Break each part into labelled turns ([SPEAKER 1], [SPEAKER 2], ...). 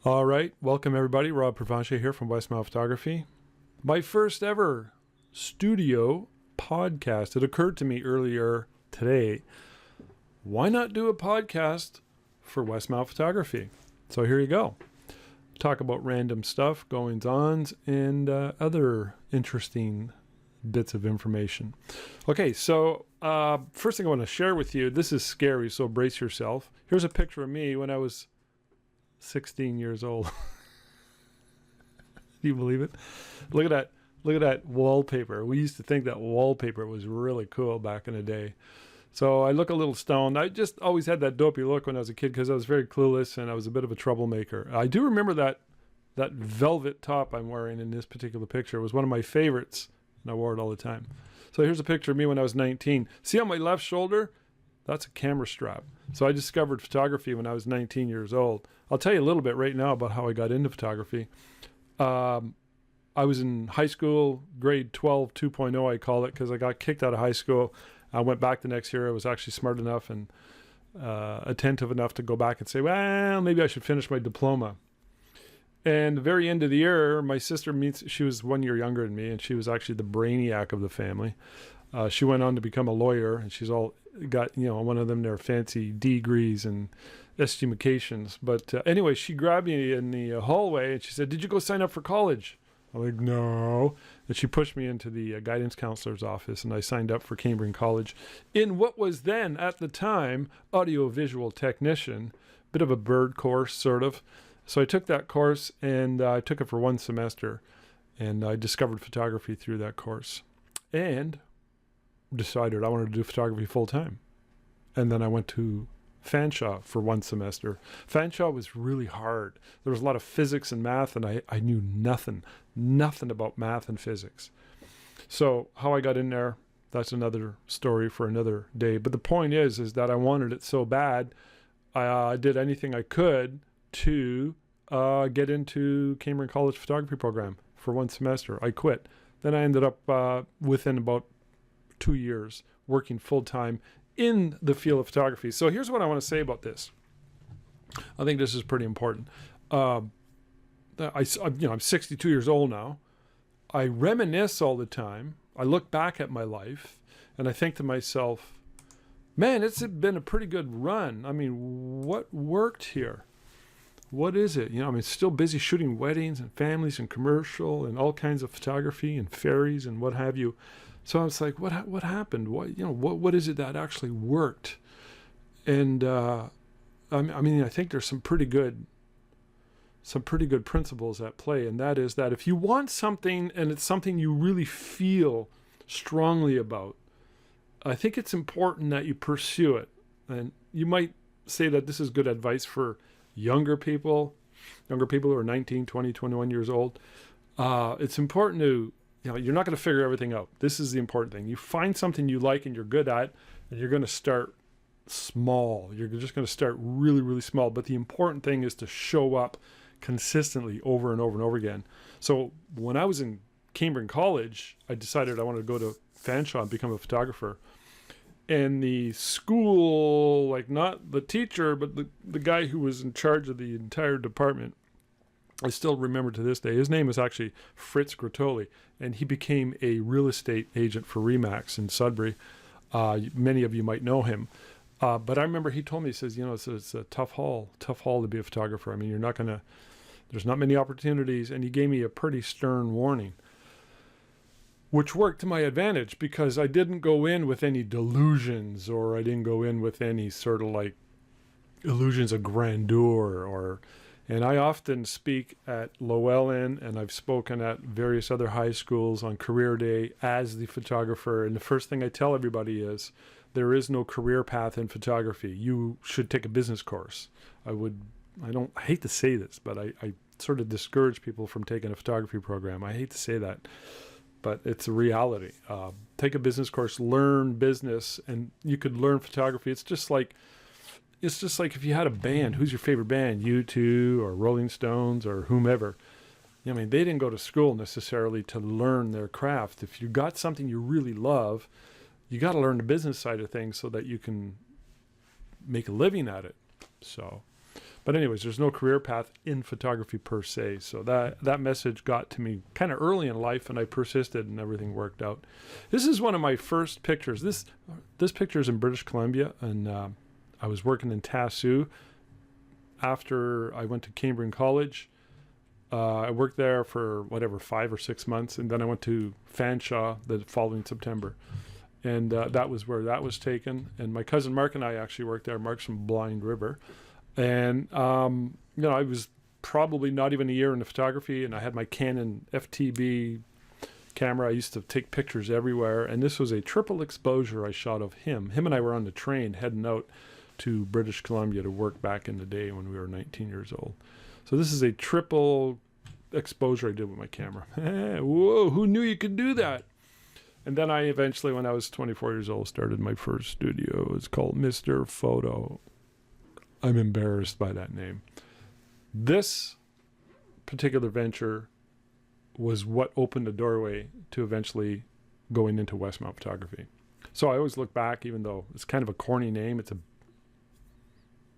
[SPEAKER 1] All right, welcome everybody. Rob Provencher here from Westmount Photography. My first ever studio podcast. It occurred to me earlier today, why not do a podcast for Westmount Photography? So here you go. Talk about random stuff, goings-ons, and other interesting bits of information. Okay, so first thing I want to share with you, this is scary, so brace yourself. Here's a picture of me when I was 16 years old. Do you believe it? Look at that. Look at that wallpaper. We used to think that wallpaper was really cool back in the day. So I look a little stoned. I just always had that dopey look when I was a kid because I was very clueless and I was a bit of a troublemaker. I do remember that velvet top I'm wearing in this particular picture. It was one of my favorites, and I wore it all the time. So here's a picture of me when I was 19. See on my left shoulder? That's a camera strap. So I discovered photography when I was 19 years old. I'll tell you a little bit right now about how I got into photography. I was in high school, grade 12, 2.0 I call it, because I got kicked out of high school. I went back the next year. I was actually smart enough and attentive enough to go back and say, well, maybe I should finish my diploma. And the very end of the year, my sister she was 1 year younger than me, and she was actually the brainiac of the family. She went on to become a lawyer, and she's all got, one of them, their fancy degrees and estimations. But anyway, she grabbed me in the hallway and she said, did you go sign up for college? I'm like, no. And she pushed me into the guidance counselor's office, and I signed up for Cambridge College in what was then, at the time, audiovisual technician, bit of a bird course, sort of. So I took that course, and I took it for 1 semester, and I discovered photography through that course. And decided I wanted to do photography full time. And then I went to Fanshawe for 1 semester. Fanshawe was really hard. There was a lot of physics and math, and I knew nothing about math and physics. So how I got in there, that's another story for another day. But the point is that I wanted it so bad, I did anything I could to get into Cambridge College photography program for 1 semester. I quit. Then I ended up within about 2 years working full-time in the field of photography. So here's what I want to say about this. I think this is pretty important. I'm 62 years old now. I reminisce all the time. I look back at my life and I think to myself, man, it's been a pretty good run. I mean, what worked here? What is it? Still busy shooting weddings and families and commercial and all kinds of photography and ferries and what have you. So I was like, what happened? What is it that actually worked? And I think there's some pretty good principles at play, and that is that if you want something and it's something you really feel strongly about, I think it's important that you pursue it. And you might say that this is good advice for younger people who are 19, 20, 21 years old. It's important to, you're not going to figure everything out. This is the important thing. You find something you like and you're good at, and you're going to start small. You're just going to start really, really small. But the important thing is to show up consistently over and over and over again. So when I was in Cambridge College, I decided I wanted to go to Fanshawe and become a photographer. And the school, not the teacher, but the guy who was in charge of the entire department, I still remember to this day. His name was actually Fritz Grotoli, and he became a real estate agent for Remax in Sudbury. Many of you might know him. But I remember he told me, he says, it's a tough haul to be a photographer. I mean, there's not many opportunities. And he gave me a pretty stern warning, which worked to my advantage because I didn't go in with any delusions, or I didn't go in with any sort of illusions of grandeur. And I often speak at Llewellyn, and I've spoken at various other high schools on career day as the photographer. And the first thing I tell everybody is there is no career path in photography. You should take a business course. I hate to say this, but I sort of discourage people from taking a photography program. I hate to say that, but it's a reality. Take a business course, learn business, and you could learn photography. It's just like if you had a band. Who's your favorite band? U2 or Rolling Stones or whomever. They didn't go to school necessarily to learn their craft. If you got something you really love, you got to learn the business side of things so that you can make a living at it. So, But anyways, there's no career path in photography per se. So that message got to me kind of early in life, and I persisted, and everything worked out. This is one of my first pictures. This picture is in British Columbia, and I was working in Tassou after I went to Cambrian College. I worked there for 5 or 6 months, and then I went to Fanshawe the following September. And that was where that was taken. And my cousin Mark and I actually worked there. Mark's from Blind River. And, I was probably not even a year into photography, and I had my Canon FTB camera. I used to take pictures everywhere. And this was a triple exposure I shot of him. Him and I were on the train heading out to British Columbia to work back in the day when we were 19 years old. So this is a triple exposure I did with my camera. Whoa, who knew you could do that? And then I eventually, when I was 24 years old, started my first studio. It's called Mr. Photo. I'm embarrassed by that name. This particular venture was what opened the doorway to eventually going into Westmount Photography. So I always look back, even though it's kind of a corny name, it's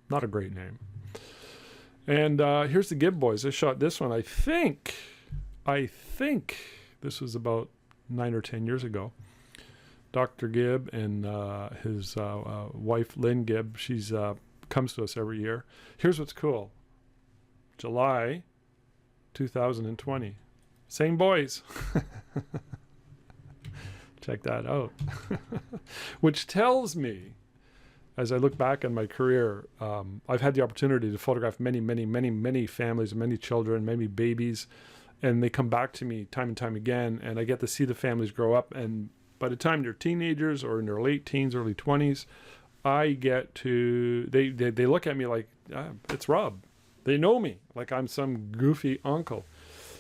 [SPEAKER 1] not a great name. And here's the Gibb boys. I shot this one. I think this was about 9 or 10 years ago. Dr. Gibb and his wife, Lynn Gibb, she's comes to us every year. Here's what's cool. July 2020. Same boys. Check that out. Which tells me, as I look back on my career, I've had the opportunity to photograph many families, many children, many babies, and they come back to me time and time again, and I get to see the families grow up, and by the time they're teenagers or in their late teens, early 20s, I get to, they look at me like, it's Rob. They know me like I'm some goofy uncle.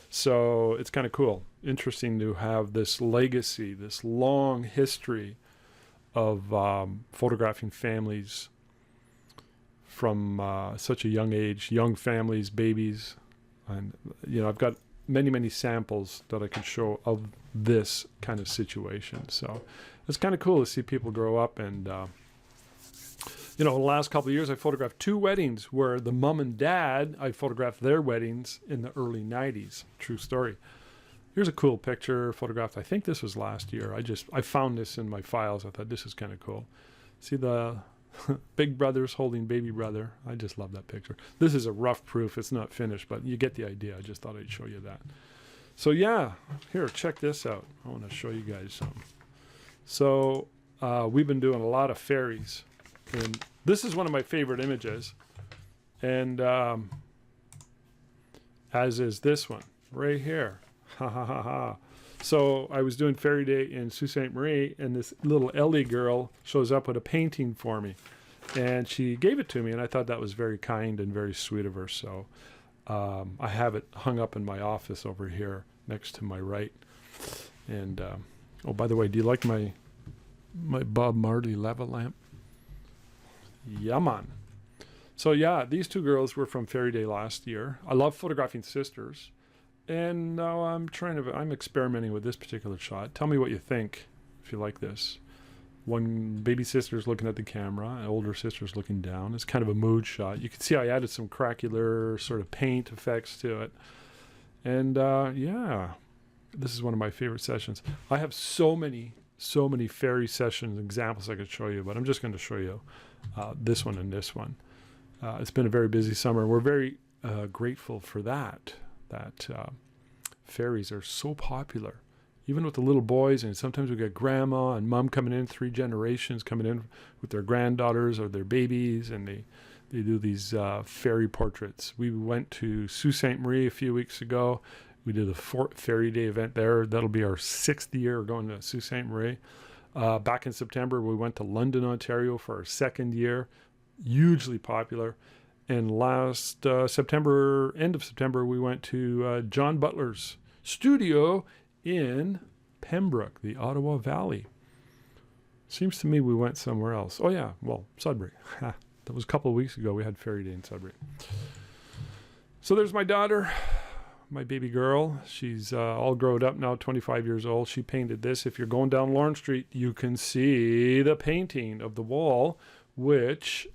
[SPEAKER 1] So it's kind of cool. Interesting to have this legacy, this long history of photographing families from such a young age, young families, babies. And, I've got many samples that I could show of this kind of situation. So it's kind of cool to see people grow up. And, in the last couple of years, I photographed 2 weddings where the mom and dad, I photographed their weddings in the early 90s. True story. Here's a cool picture photographed. I think this was last year. I found this in my files. I thought this is kind of cool. See the big brothers holding baby brother. I just love that picture. This is a rough proof. It's not finished, but you get the idea. I just thought I'd show you that. So yeah, here, check this out. I want to show you guys something. So we've been doing a lot of ferries, and this is one of my favorite images, and as is this one right here. Ha ha ha ha. So I was doing Ferry Day in Sault Ste. Marie, and this little Ellie girl shows up with a painting for me, and she gave it to me, and I thought that was very kind and very sweet of her. So I have it hung up in my office over here next to my right. And oh, by the way, do you like my Bob Marley lava lamp? Yeah, man. So yeah, these 2 girls were from Ferry Day last year. I love photographing sisters. And now I'm experimenting with this particular shot. Tell me what you think, if you like this. One baby sister's looking at the camera, an older sister's looking down. It's kind of a mood shot. You can see I added some craquelure sort of paint effects to it. And yeah, this is one of my favorite sessions. I have so many ferry sessions examples I could show you, but I'm just going to show you this one and this one. It's been a very busy summer. We're very grateful for that ferries are so popular, even with the little boys, and sometimes we get grandma and mom coming in, 3 generations coming in with their granddaughters or their babies, and they do these ferry portraits. We went to Sault Ste. Marie a few weeks ago. We did a Ferry Day event there. That'll be our 6th year going to Sault Ste. Marie. Back in September, we went to London, Ontario for our 2nd year. Hugely popular. And last September, end of September, we went to John Butler's studio in Pembroke, the Ottawa Valley. Seems to me we went somewhere else. Oh yeah, well, Sudbury. That was a couple of weeks ago. We had Ferry Day in Sudbury. So there's my daughter, my baby girl. She's all grown up now, 25 years old. She painted this. If you're going down Lawrence Street, you can see the painting of the wall, which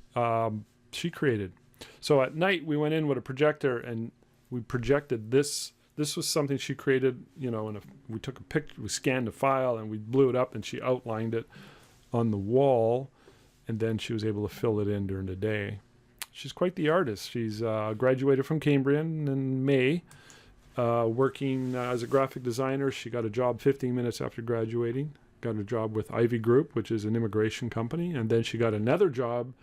[SPEAKER 1] she created. So at night we went in with a projector and we projected this. This was something she created, and we took a picture, we scanned the file and we blew it up and she outlined it on the wall, and then she was able to fill it in during the day. She's quite the artist. She's graduated from Cambrian in May, working as a graphic designer. She got a job 15 minutes after graduating, got a job with Ivy Group, which is an immigration company, and then she got another job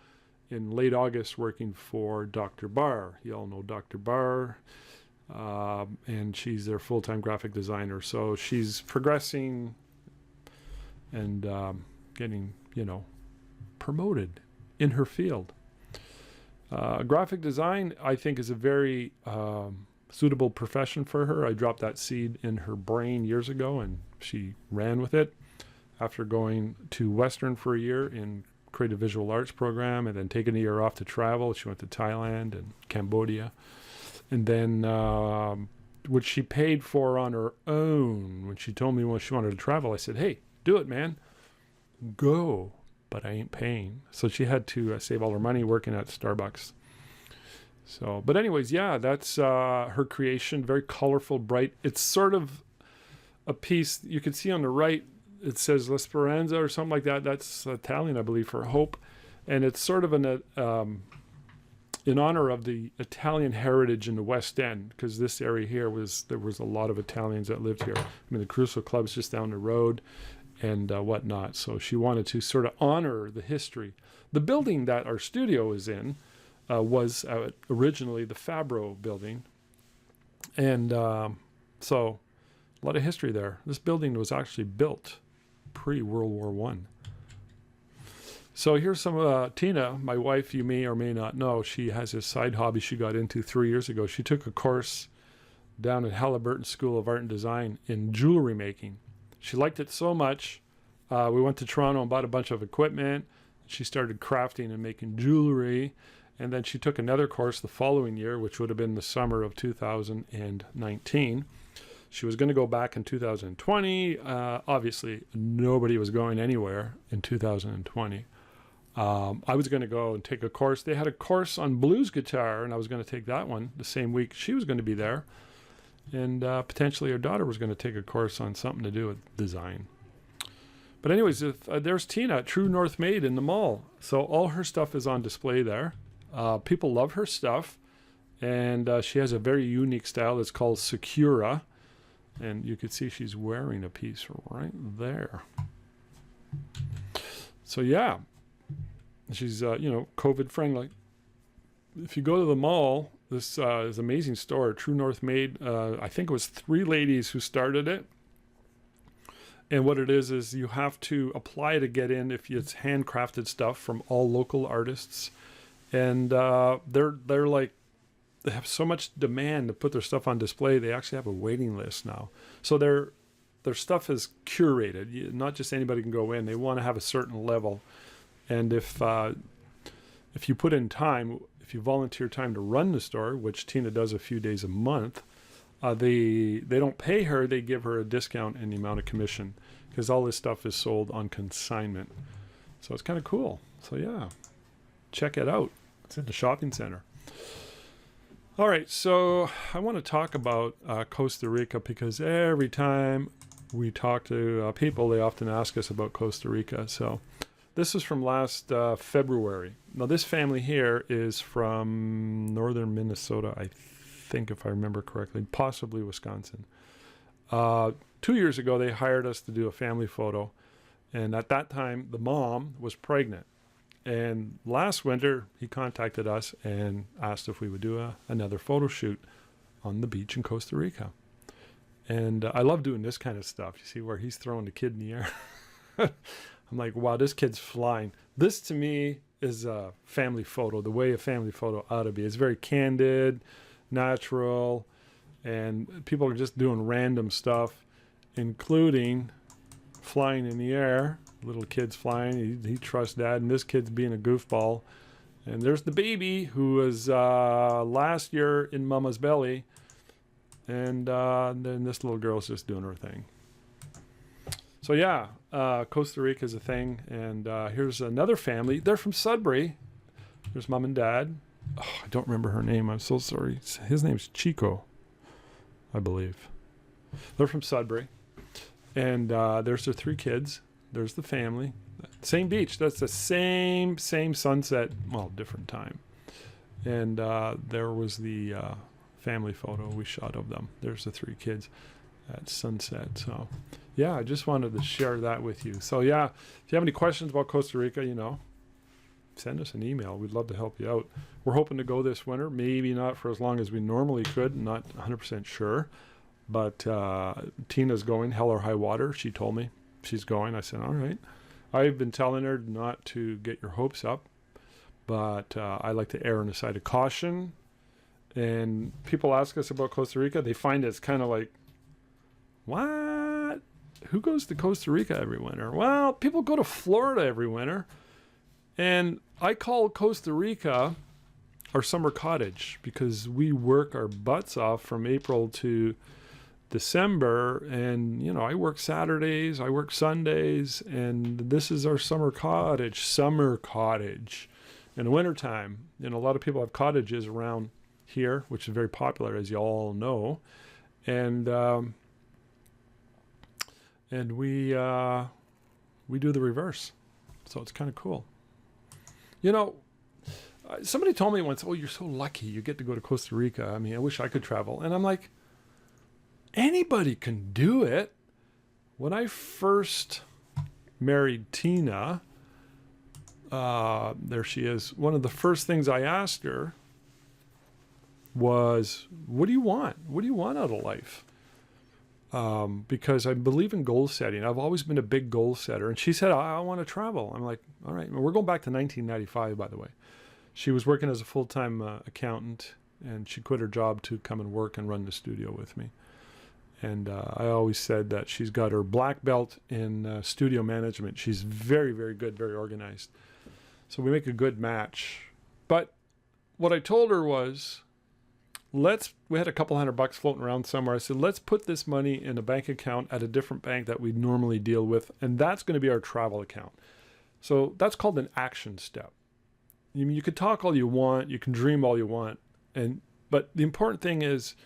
[SPEAKER 1] in late August working for Dr. Barr. You all know Dr. Barr, and she's their full-time graphic designer. So she's progressing and getting, promoted in her field. Graphic design, I think, is a very suitable profession for her. I dropped that seed in her brain years ago, and she ran with it. After going to Western for a year in creative visual arts program, and then taking a year off to travel, she went to Thailand and Cambodia, and then which she paid for on her own. When she told me when she wanted to travel, I said, "Hey, do it, man. Go." But I ain't paying. So she had to save all her money working at Starbucks. So, but anyways, yeah, that's her creation. Very colorful, bright. It's sort of a piece you can see on the right. It says La Speranza or something like that. That's Italian, I believe, for hope. And it's sort of in honor of the Italian heritage in the West End, because this area here there was a lot of Italians that lived here. I mean, the Crusoe Club's just down the road, and whatnot. So she wanted to sort of honor the history. The building that our studio is in was originally the Fabro building. And so a lot of history there. This building was actually built pre-World War One. So here's some Tina, my wife, you may or may not know. She has this side hobby she got into 3 years ago. She took a course down at Halliburton School of Art and Design in jewelry making. She liked it so much, we went to Toronto and bought a bunch of equipment. She started crafting and making jewelry. And then she took another course the following year, which would have been the summer of 2019. She was going to go back in 2020. Obviously, nobody was going anywhere in 2020. I was going to go and take a course. They had a course on blues guitar, and I was going to take that one the same week she was going to be there. And potentially her daughter was going to take a course on something to do with design. But anyways, there's Tina at True North Made in the mall. So all her stuff is on display there. People love her stuff. And she has a very unique style. It's called Secura. And you can see she's wearing a piece right there. So yeah, she's, COVID friendly. If you go to the mall, this is an amazing store, True North Made. I think it was 3 ladies who started it. And what it is you have to apply to get in if it's handcrafted stuff from all local artists. And they're like, they have so much demand to put their stuff on display. They actually have a waiting list now. So their stuff is curated. Not just anybody can go in. They want to have a certain level. And if you put in time, if you volunteer time to run the store, which Tina does a few days a month, they don't pay her. They give her a discount in the amount of commission, because all this stuff is sold on consignment. So it's kind of cool. So yeah, check it out. It's in the shopping center. All right, so I want to talk about Costa Rica, because every time we talk to people, they often ask us about Costa Rica. So this is from last February. Now, this family here is from northern Minnesota, I think, if I remember correctly, possibly Wisconsin. 2 years ago, they hired us to do a family photo. And at that time, the mom was pregnant. And last winter, he contacted us and asked if we would do another photo shoot on the beach in Costa Rica. And I love doing this kind of stuff. You see where he's throwing the kid in the air. I'm like, wow, this kid's flying. This to me is a family photo, the way a family photo ought to be. It's very candid, natural, and people are just doing random stuff, including flying in the air. Little kid's flying. He trusts dad, and this kid's being a goofball. And there's the baby who was last year in mama's belly. And then this little girl's just doing her thing. So yeah, Costa Rica is a thing. And here's another family. They're from Sudbury. There's mom and dad. I don't remember her name. I'm so sorry. His name's Chico, I believe. They're from Sudbury. And there's their 3 kids. There's the family. Same beach. That's the same sunset. Well, different time. And there was the family photo we shot of them. There's the 3 kids at sunset. So, yeah, I just wanted to share that with you. So, yeah, if you have any questions about Costa Rica, send us an email. We'd love to help you out. We're hoping to go this winter. Maybe not for as long as we normally could. Not 100% sure. But Tina's going, hell or high water. She told me she's going. I said, all right. I've been telling her not to get your hopes up, but I like to err on the side of caution. And people ask us about Costa Rica. They find it's kind of like, what? Who goes to Costa Rica every winter? Well, people go to Florida every winter. And I call Costa Rica our summer cottage because we work our butts off from April to December, and I work Saturdays, I work Sundays, and this is our summer cottage in the wintertime. A lot of people have cottages around here, which is very popular, as you all know, and we do the reverse, so it's kind of cool. Somebody told me once, oh, you're so lucky you get to go to Costa Rica. I mean, I wish I could travel. And I'm like, anybody can do it. When I first married Tina, there she is. One of the first things I asked her was, what do you want? What do you want out of life? Because I believe in goal setting. I've always been a big goal setter. And she said, I want to travel. I'm like, all right. And we're going back to 1995, by the way. She was working as a full-time accountant, and she quit her job to come and work and run the studio with me. And I always said that she's got her black belt in studio management. She's very, very good, very organized. So we make a good match. But what I told her was, we had a couple $100 floating around somewhere. I said, let's put this money in a bank account at a different bank that we normally deal with. And that's going to be our travel account. So that's called an action step. You could talk all you want. You can dream all you want. But the important thing is,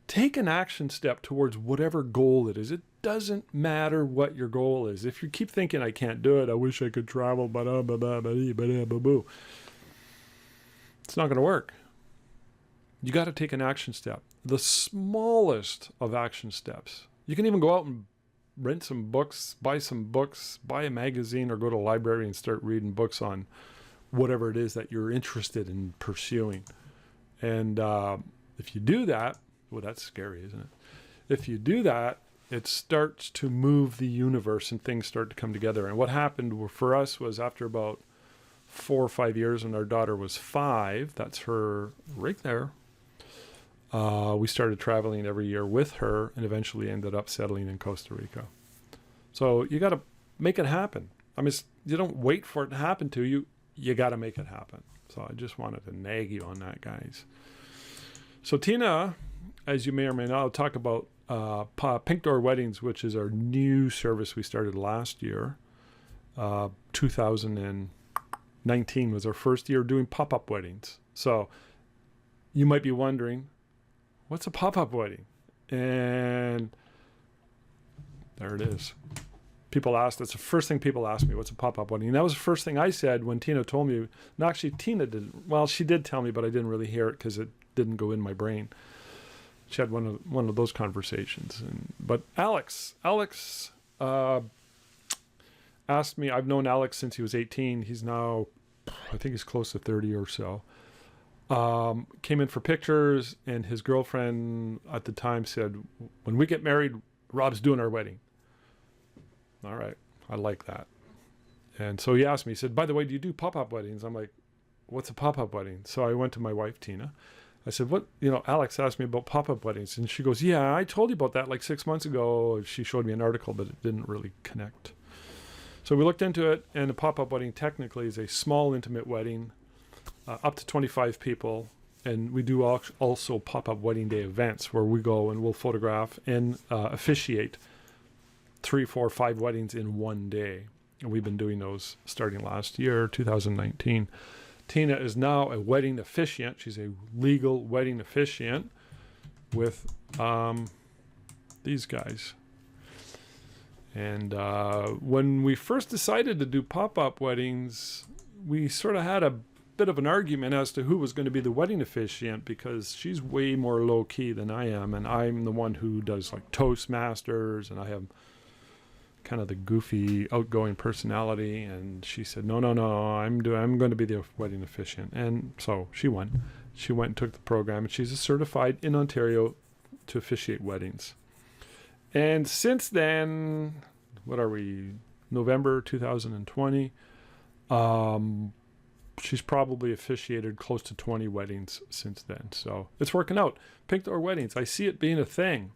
[SPEAKER 1] take an action step towards whatever goal it is. It doesn't matter what your goal is. If you keep thinking, I can't do it, I wish I could travel, it's not going to work. You got to take an action step. The smallest of action steps. You can even go out and rent some books, buy a magazine, or go to a library and start reading books on whatever it is that you're interested in pursuing. And if you do that, well, that's scary, isn't it? If you do that, it starts to move the universe and things start to come together. And what happened for us was after about 4 or 5 years, when our daughter was 5, that's her right there, we started traveling every year with her and eventually ended up settling in Costa Rica. So you got to make it happen. I mean, you don't wait for it to happen to you. You got to make it happen. So I just wanted to nag you on that, guys. So Tina, as you may or may not, I'll talk about Pink Door Weddings, which is our new service we started last year. 2019 was our first year doing pop-up weddings. So you might be wondering, what's a pop-up wedding? And there it is. That's the first thing people ask me, what's a pop-up wedding? And that was the first thing I said when Tina told me. No, actually, Tina didn't. Well, she did tell me, but I didn't really hear it because it didn't go in my brain. She had one of those conversations. But Alex asked me. I've known Alex since he was 18. He's now, I think he's close to 30 or so. Came in for pictures, and his girlfriend at the time said, when we get married, Rob's doing our wedding. All right, I like that. And so he asked me, he said, by the way, do you do pop-up weddings? I'm like, what's a pop-up wedding? So I went to my wife, Tina. I said, Alex asked me about pop-up weddings. And she goes, yeah, I told you about that like 6 months ago. She showed me an article, but it didn't really connect. So we looked into it, and a pop-up wedding technically is a small, intimate wedding, up to 25 people. And we do also pop-up wedding day events where we go and we'll photograph and officiate 3, 4, 5 weddings in one day. And we've been doing those starting last year, 2019. Tina is now a wedding officiant. She's a legal wedding officiant with these guys. And when we first decided to do pop-up weddings, we sort of had a bit of an argument as to who was going to be the wedding officiant, because she's way more low-key than I am, and I'm the one who does like Toastmasters, and I have kind of the goofy, outgoing personality. And she said, no, I'm going to be the wedding officiant. And so she went and took the program, and she's certified in Ontario to officiate weddings. And since then, what are we, November 2020, she's probably officiated close to 20 weddings since then. So it's working out. Pink door weddings, I see it being a thing.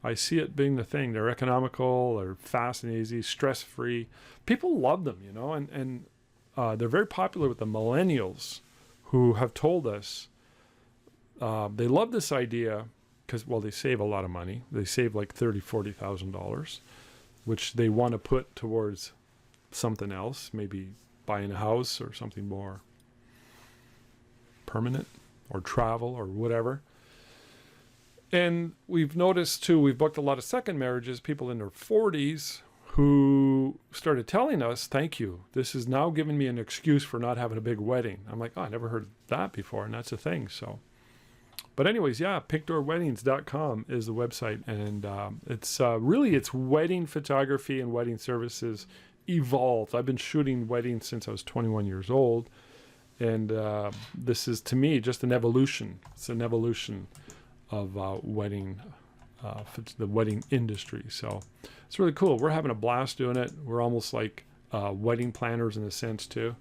[SPEAKER 1] They're economical, they're fast and easy, stress-free. People love them, you know, and they're very popular with the millennials, who have told us they love this idea because, well, they save a lot of money. They save like $30,000, $40,000, which they want to put towards something else, maybe buying a house or something more permanent, or travel or whatever. And we've noticed too, we've booked a lot of second marriages, people in their 40s who started telling us, thank you, this is now giving me an excuse for not having a big wedding. I'm like, oh, I never heard that before, and that's a thing. So, but anyways, yeah, pinkdoorweddings.com is the website, and it's really, it's wedding photography and wedding services evolved. I've been shooting weddings since I was 21 years old, and this is, to me, just an evolution. It's an evolution of wedding, the wedding industry. So it's really cool. We're having a blast doing it. We're almost like wedding planners in a sense too.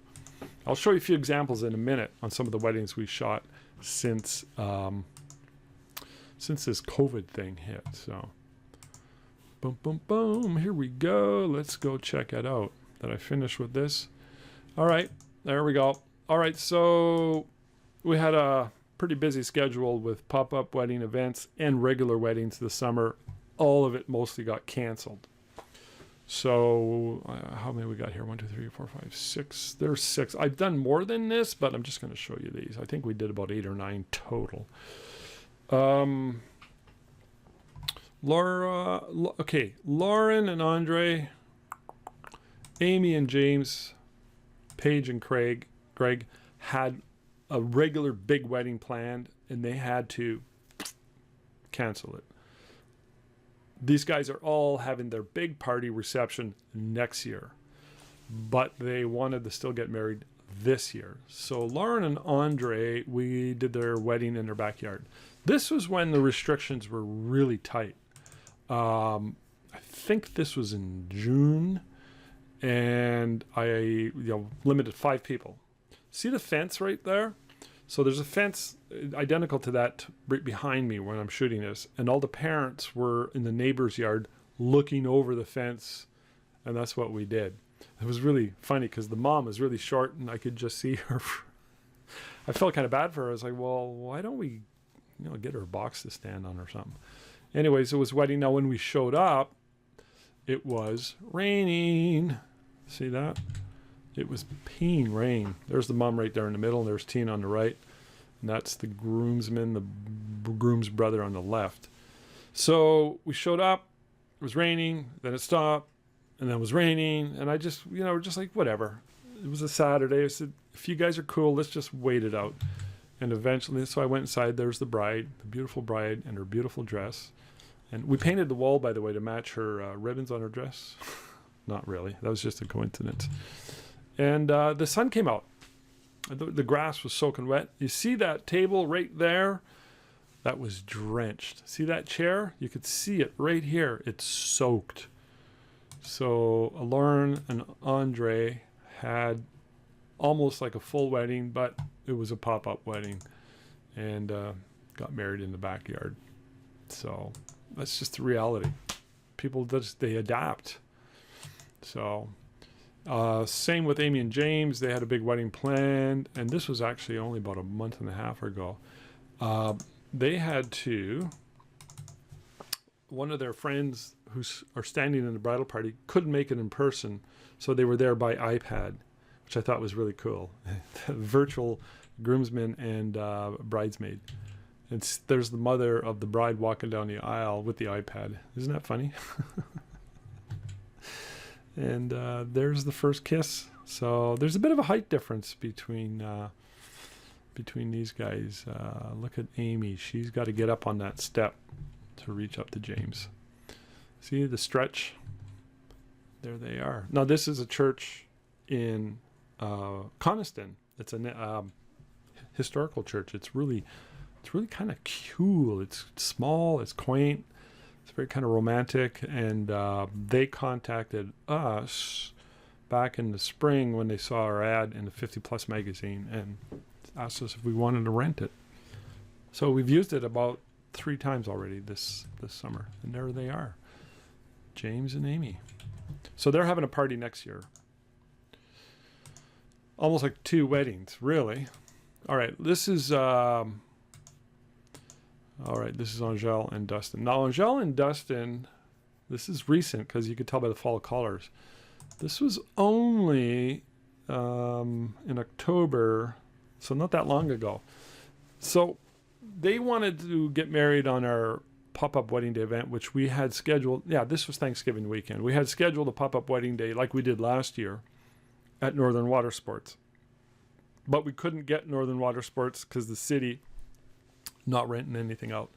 [SPEAKER 1] I'll show you a few examples in a minute on some of the weddings we shot since this COVID thing hit. So boom, boom, boom. Here we go. Let's go check it out. Did I finish with this? All right, there we go. All right, so we had a pretty busy schedule with pop-up wedding events and regular weddings this summer. All of it mostly got canceled. So how many we got here? 1, 2, 3, 4, 5, 6. There's 6. I've done more than this, but I'm just going to show you these. I think we did about 8 or 9 total. Lauren and Andre, Amy and James, Paige and Greg had a regular big wedding planned, and they had to cancel it. These guys are all having their big party reception next year, but they wanted to still get married this year. So Lauren and Andre, we did their wedding in their backyard. This was when the restrictions were really tight. I think this was in June, and I limited 5 people. See the fence right there? So there's a fence identical to that right behind me when I'm shooting this, and all the parents were in the neighbor's yard looking over the fence, and that's what we did. It was really funny because the mom was really short, and I could just see her. I felt kind of bad for her. I was like, well, why don't we get her a box to stand on or something? Anyways, it was wedding. Now, when we showed up, it was raining. See that? It was peeing rain. There's the mom right there in the middle, and there's Tina on the right. And that's the groomsman, the groom's brother on the left. So we showed up. It was raining. Then it stopped. And then it was raining. And I just, we're just like, whatever. It was a Saturday. I said, if you guys are cool, let's just wait it out. And eventually, so I went inside. There's the bride, the beautiful bride, and her beautiful dress. And we painted the wall, by the way, to match her ribbons on her dress. Not really. That was just a coincidence. And the sun came out. The grass was soaking wet. You see that table right there? That was drenched. See that chair? You could see it right here. It's soaked. So Lauren and Andre had almost like a full wedding, but it was a pop-up wedding, and got married in the backyard. So that's just the reality. People they adapt. So same with Amy and James. They had a big wedding planned, and this was actually only about a month and a half ago. They had to, one of their friends who are standing in the bridal party couldn't make it in person, so they were there by iPad, which I thought was really cool. Virtual groomsman and bridesmaid. There's the mother of the bride walking down the aisle with the iPad. Isn't that funny? And there's the first kiss. So there's a bit of a height difference between these guys. Look at Amy. She's got to get up on that step to reach up to James. See the stretch? There they are. Now this is a church in Coniston. It's a historical church. It's really kind of cool. It's small. It's quaint. It's very kind of romantic. And they contacted us back in the spring when they saw our ad in the 50 Plus magazine and asked us if we wanted to rent it. So we've used it about 3 times already this summer. And there they are, James and Amy. So they're having a party next year. Almost like 2 weddings, really. All right, this is Angel and Dustin. Now Angel and Dustin, this is recent because you could tell by the fall colors. This was only in October, so not that long ago. So they wanted to get married on our pop-up wedding day event, which we had scheduled. Yeah, this was Thanksgiving weekend. We had scheduled a pop-up wedding day like we did last year at Northern Water Sports. But we couldn't get Northern Water Sports because the city not renting anything out.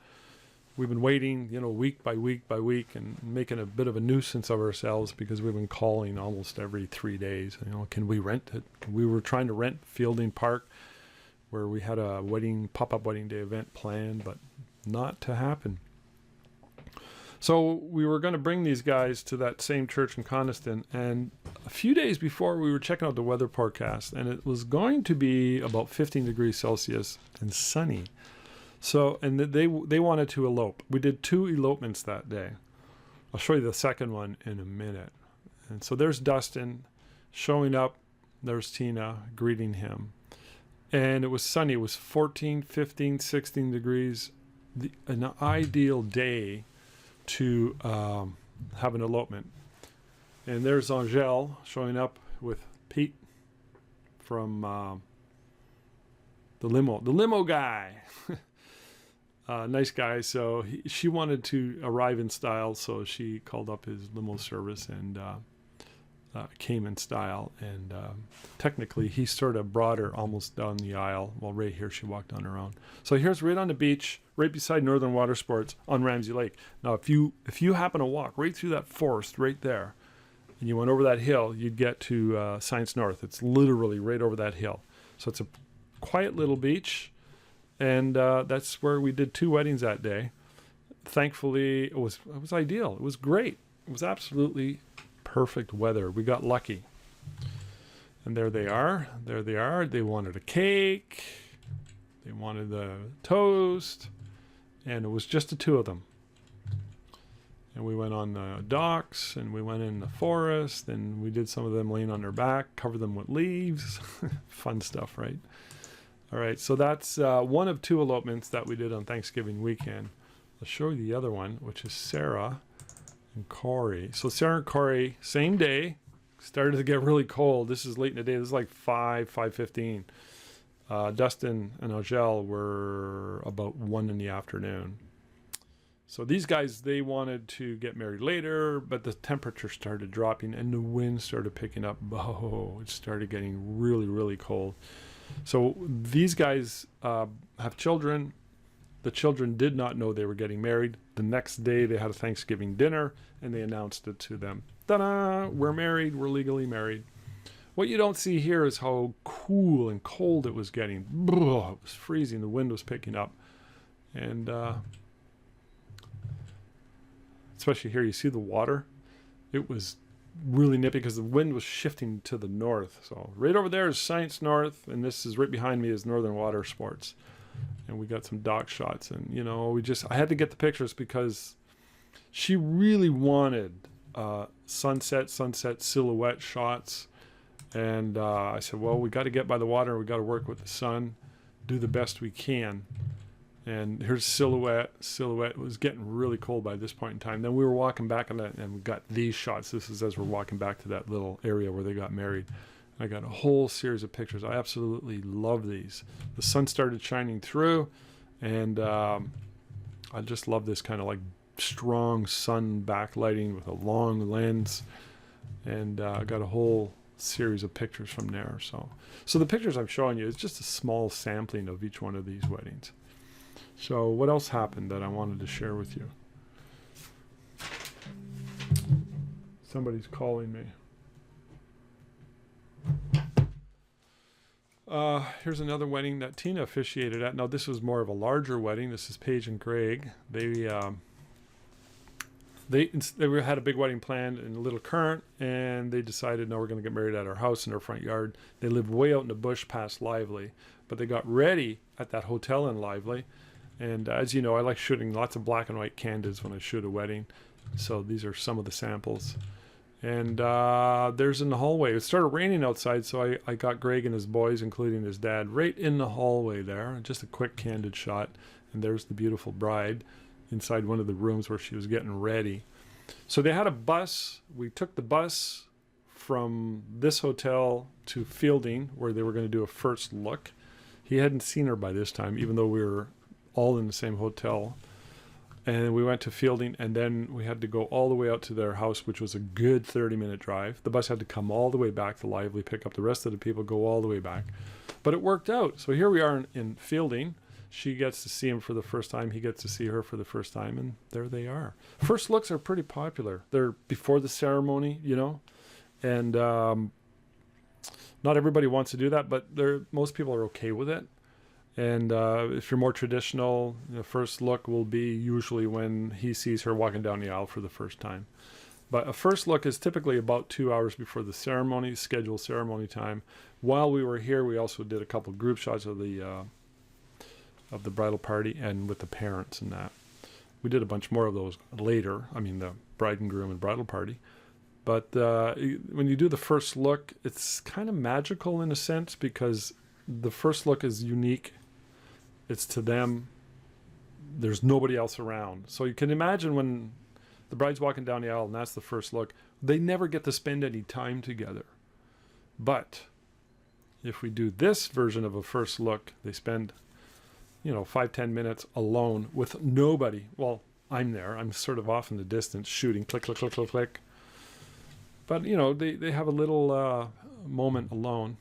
[SPEAKER 1] We've been waiting, week by week by week and making a bit of a nuisance of ourselves because we've been calling almost every 3 days. Can we rent it? We were trying to rent Fielding Park where we had a pop-up wedding day event planned, but not to happen. So we were going to bring these guys to that same church in Coniston, and a few days before we were checking out the weather forecast, and it was going to be about 15 degrees Celsius and sunny. So, and they wanted to elope. We did 2 elopements that day. I'll show you the second one in a minute. And so there's Dustin showing up. There's Tina greeting him. And it was sunny. It was 14, 15, 16 degrees. An ideal day to have an elopement. And there's Angel showing up with Pete from the limo guy. Nice guy. So she wanted to arrive in style, so she called up his limo service and came in style. And technically, he sort of brought her almost down the aisle. Well, right here, she walked on her own. So here's right on the beach, right beside Northern Water Sports on Ramsey Lake. Now, if you happen to walk right through that forest right there, and you went over that hill, you'd get to Science North. It's literally right over that hill. So it's a quiet little beach. And that's where we did 2 weddings that day. Thankfully, it was ideal. It was great. It was absolutely perfect weather. We got lucky. And there they are. There they are. They wanted a cake. They wanted the toast. And it was just the 2 of them. And we went on the docks, and we went in the forest, and we did some of them laying on their back, covered them with leaves. Fun stuff, right? All right, so that's one of 2 elopements that we did on Thanksgiving weekend. I'll show you the other one, which is Sarah and Corey. So Sarah and Corey, same day, started to get really cold. This is late in the day. This is like 5:15. Dustin and Angel were about 1 in the afternoon. So these guys, they wanted to get married later, but the temperature started dropping and the wind started picking up. Oh, it started getting really, really cold. So these guys have children. The children did not know they were getting married. The next day they had a Thanksgiving dinner and they announced it to them. Ta-da! We're married. We're legally married. What you don't see here is how cool and cold it was getting. It was freezing. The wind was picking up. And especially here, you see the water. It was really nippy because the wind was shifting to the north. So right over there is Science North, and this is right behind me is Northern Water Sports. And we got some dock shots, and I had to get the pictures because she really wanted sunset silhouette shots. And I said, well, we got to get by the water, we got to work with the sun, do the best we can. And here's silhouette. Silhouette was getting really cold by this point in time. Then we were walking back on that, and we got these shots. This is as we're walking back to that little area where they got married. I got a whole series of pictures. I absolutely love these. The sun started shining through, and I just love this kind of like strong sun backlighting with a long lens. And I got a whole series of pictures from there. So the pictures I'm showing you is just a small sampling of each one of these weddings. So what else happened that I wanted to share with you? Somebody's calling me. Here's another wedding that Tina officiated at. Now this was more of a larger wedding. This is Paige and Greg. They had a big wedding planned in Little Current, and they decided, no, we're going to get married at our house in our front yard. They live way out in the bush past Lively, but they got ready at that hotel in Lively. And as you know, I like shooting lots of black and white candids when I shoot a wedding. So these are some of the samples. And there's in the hallway. It started raining outside, so I got Greg and his boys, including his dad, right in the hallway there. Just a quick candid shot. And there's the beautiful bride inside one of the rooms where she was getting ready. So they had a bus. We took the bus from this hotel to Fielding, where they were going to do a first look. He hadn't seen her by this time, even though we were all in the same hotel. And we went to Fielding, and then we had to go all the way out to their house, which was a good 30-minute drive. The bus had to come all the way back to Lively, pick up the rest of the people, go all the way back. But it worked out. So here we are in Fielding. She gets to see him for the first time. He gets to see her for the first time, and there they are. First looks are pretty popular. They're before the ceremony, you know, and not everybody wants to do that, but most people are okay with it. And if you're more traditional, the first look will be usually when he sees her walking down the aisle for the first time. But a first look is typically about 2 hours before the ceremony, scheduled ceremony time. While we were here, we also did a couple group shots of the bridal party and with the parents and that. We did a bunch more of those later. I mean, the bride and groom and bridal party. But when you do the first look, it's kind of magical in a sense, because the first look is unique. It's to them. There's nobody else around. So you can imagine when the bride's walking down the aisle and that's the first look, they never get to spend any time together. But if we do this version of a first look, they spend 5-10 minutes alone with nobody. Well, I'm there. I'm sort of off in the distance shooting, click, click, click, click, click. But, they have a little moment alone.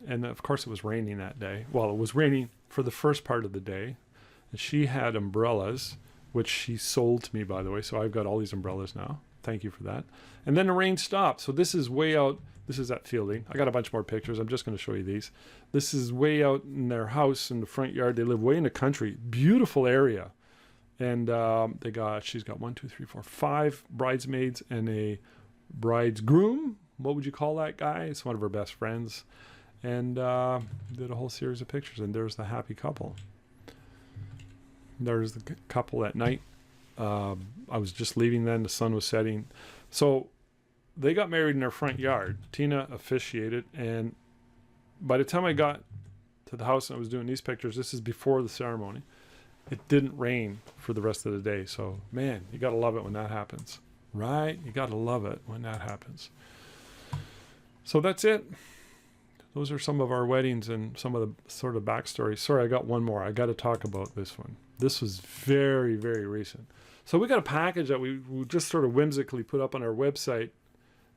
[SPEAKER 1] And of course it was raining that day. Well, it was raining for the first part of the day. And she had umbrellas, which she sold to me, by the way. So I've got all these umbrellas now. Thank you for that. And then the rain stopped. So this is way out. This is at Fielding. I got a bunch more pictures. I'm just going to show you these. This is way out in their house in the front yard. They live way in the country. Beautiful area. And she's got 5 bridesmaids and a bride's groom. What would you call that guy? It's one of her best friends. And did a whole series of pictures. And there's the happy couple. There's the couple at night. I was just leaving then. The sun was setting. So they got married in their front yard. Tina officiated. And by the time I got to the house and I was doing these pictures, this is before the ceremony, it didn't rain for the rest of the day. So, man, you got to love it when that happens. Right? You got to love it when that happens. So that's it. Those are some of our weddings and some of the sort of backstory. Sorry, I got one more. I got to talk about this one. This was very, very recent. So we got a package that we just sort of whimsically put up on our website,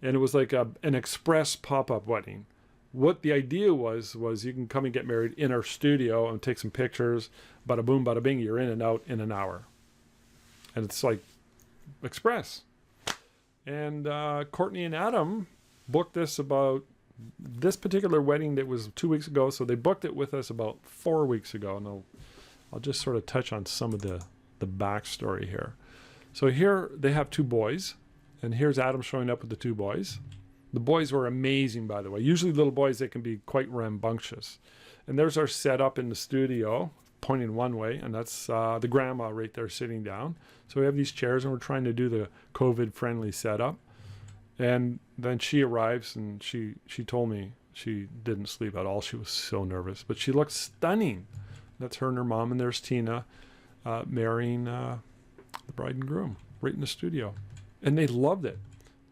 [SPEAKER 1] and it was like an express pop-up wedding. What the idea was you can come and get married in our studio and take some pictures. Bada boom, bada bing, you're in and out in an hour. And it's like express. And Courtney and Adam booked this particular wedding that was 2 weeks ago. So they booked it with us about 4 weeks ago. And I'll just sort of touch on some of the backstory here. So here they have 2 boys. And here's Adam showing up with the 2 boys. The boys were amazing, by the way. Usually little boys, they can be quite rambunctious. And there's our setup in the studio, pointing one way. And that's the grandma right there sitting down. So we have these chairs and we're trying to do the COVID-friendly setup. And then she arrives and she told me she didn't sleep at all. She was so nervous. But she looked stunning. That's her and her mom. And there's Tina marrying the bride and groom right in the studio. And they loved it.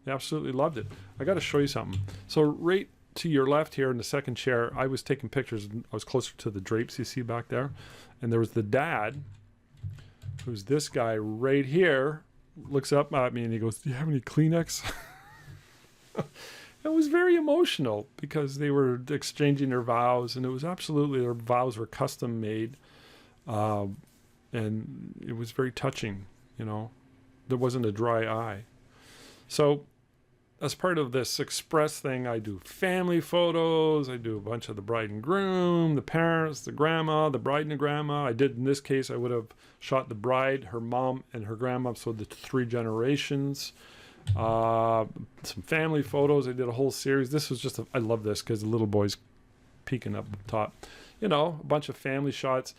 [SPEAKER 1] They absolutely loved it. I got to show you something. So right to your left here in the second chair, I was taking pictures. I was closer to the drapes you see back there. And there was the dad, who's this guy right here, looks up at me and he goes, "Do you have any Kleenex?" It was very emotional because they were exchanging their vows, and it was absolutely, their vows were custom made. And it was very touching, you know. There wasn't a dry eye. So as part of this Express thing, I do family photos. I do a bunch of the bride and groom, the parents, the grandma, the bride and the grandma. I did, in this case, I would have shot the bride, her mom, and her grandma, so the 3 generations. Some family photos. I did a whole series. This was just, I love this because the little boy's peeking up top. You know, a bunch of family shots.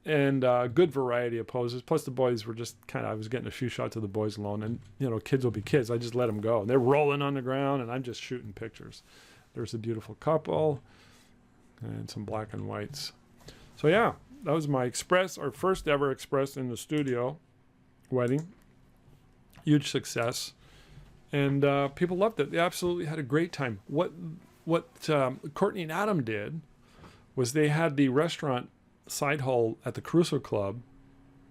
[SPEAKER 1] And good variety of poses. Plus the boys were just kind of, I was getting a few shots of the boys alone. And, you know, kids will be kids. I just let them go. And they're rolling on the ground and I'm just shooting pictures. There's a beautiful couple and some black and whites. So yeah, that was my Express, our first ever Express in the studio wedding. Huge success. And people loved it. They absolutely had a great time. What Courtney and Adam did was they had the restaurant side hall at the Caruso Club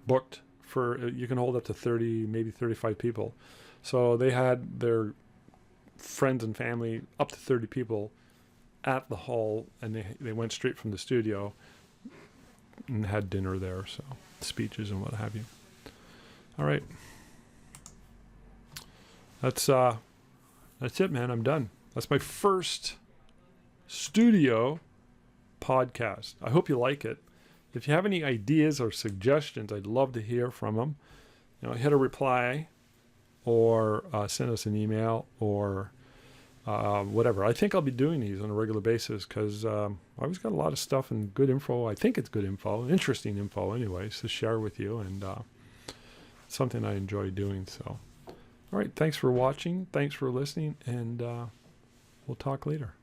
[SPEAKER 1] booked for, you can hold up to 30, maybe 35 people. So they had their friends and family, up to 30 people at the hall, and they went straight from the studio and had dinner there, so speeches and what have you. All right. That's it, man. I'm done. That's my first studio podcast. I hope you like it. If you have any ideas or suggestions, I'd love to hear from them. You know, hit a reply or send us an email or whatever. I think I'll be doing these on a regular basis because I always got a lot of stuff and good info. I think it's good info, interesting info anyways, to share with you, and something I enjoy doing. So, all right, thanks for watching. Thanks for listening, and we'll talk later.